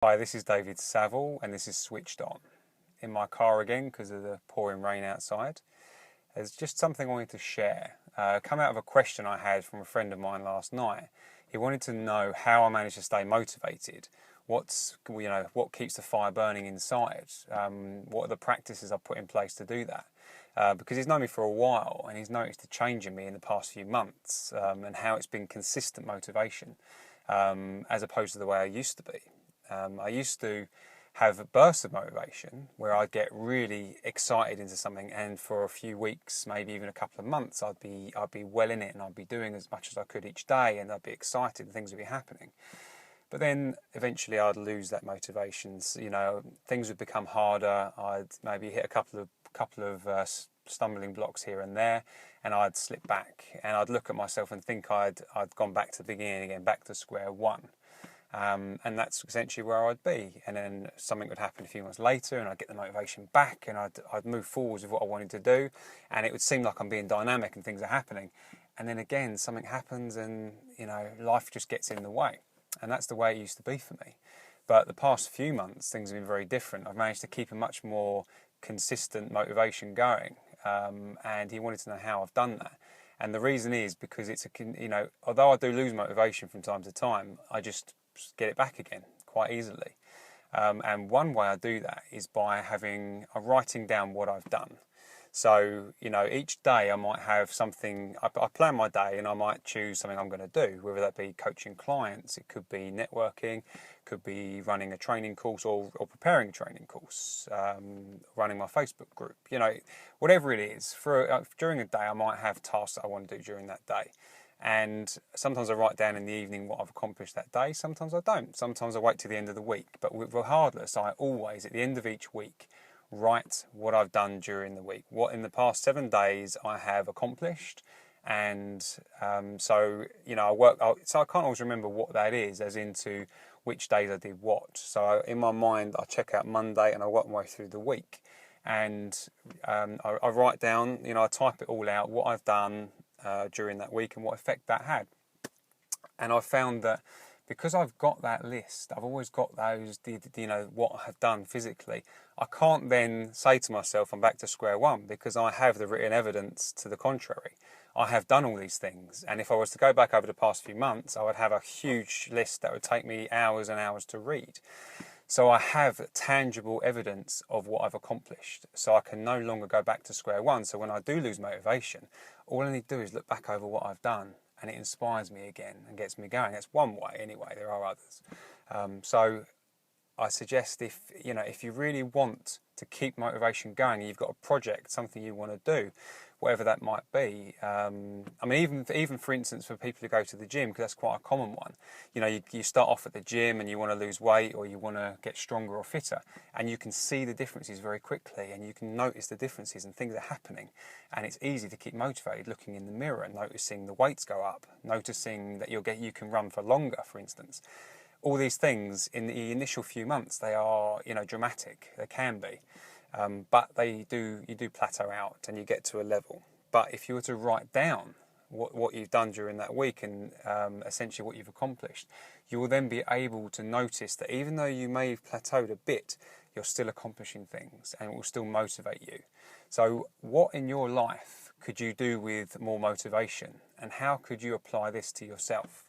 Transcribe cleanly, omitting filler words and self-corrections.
Hi, this is David Saville and this is Switched On. In my car again because of the pouring rain outside. There's just something I wanted to share. Come out of a question I had from a friend of mine last night. He wanted to know how I manage to stay motivated. What keeps the fire burning inside? What are the practices I've put in place to do that? Because he's known me for a while and he's noticed a change in me in the past few months and how it's been consistent motivation as opposed to the way I used to be. I used to have bursts of motivation where I'd get really excited into something, and for a few weeks, maybe even a couple of months, I'd be well in it, and I'd be doing as much as I could each day, and I'd be excited, and things would be happening. But then eventually, I'd lose that motivation. Things would become harder. I'd maybe hit a couple of stumbling blocks here and there, and I'd slip back, and I'd look at myself and think I'd gone back to the beginning again, back to square one. And that's essentially where I'd be, and then something would happen a few months later and I'd get the motivation back and I'd move forwards with what I wanted to do, and it would seem like I'm being dynamic and things are happening, and then again something happens and life just gets in the way, and that's the way it used to be for me. But the past few months things have been very different. I've managed to keep a much more consistent motivation going, and he wanted to know how I've done that. And the reason is because although I do lose motivation from time to time, I just get it back again quite easily. And one way I do that is by writing down what I've done. So, each day I might have something, I plan my day and I might choose something I'm going to do, whether that be coaching clients, it could be networking, could be running a training course or preparing a training course, running my Facebook group, whatever it is. During a day I might have tasks that I want to do during that day. And sometimes I write down in the evening what I've accomplished that day, sometimes I don't. Sometimes I wait to the end of the week. But regardless, I always, at the end of each week, write what I've done during the week, what in the past 7 days I have accomplished. And so I can't always remember what that is, as into which days I did what. So in my mind, I check out Monday and I work my way through the week. And I write down, I type it all out, what I've done during that week and what effect that had. And I found that because I've got that list, I've always got those, what I have done physically, I can't then say to myself I'm back to square one, because I have the written evidence to the contrary. I have done all these things, and if I was to go back over the past few months, I would have a huge list that would take me hours and hours to read. So I have tangible evidence of what I've accomplished, so I can no longer go back to square one. So when I do lose motivation, all I need to do is look back over what I've done, and it inspires me again and gets me going. That's one way anyway, there are others. So I suggest if you really want to keep motivation going, you've got a project, something you want to do, whatever that might be. Even for instance, for people who go to the gym, because that's quite a common one. You start off at the gym and you want to lose weight or you want to get stronger or fitter, and you can see the differences very quickly, and you can notice the differences and things are happening, and it's easy to keep motivated looking in the mirror and noticing the weights go up, noticing that you can run for longer, for instance. All these things in the initial few months, they are dramatic. They can be, but you do plateau out and you get to a level. But if you were to write down what you've done during that week and essentially what you've accomplished, you will then be able to notice that even though you may have plateaued a bit, you're still accomplishing things and it will still motivate you. So what in your life could you do with more motivation, and how could you apply this to yourself?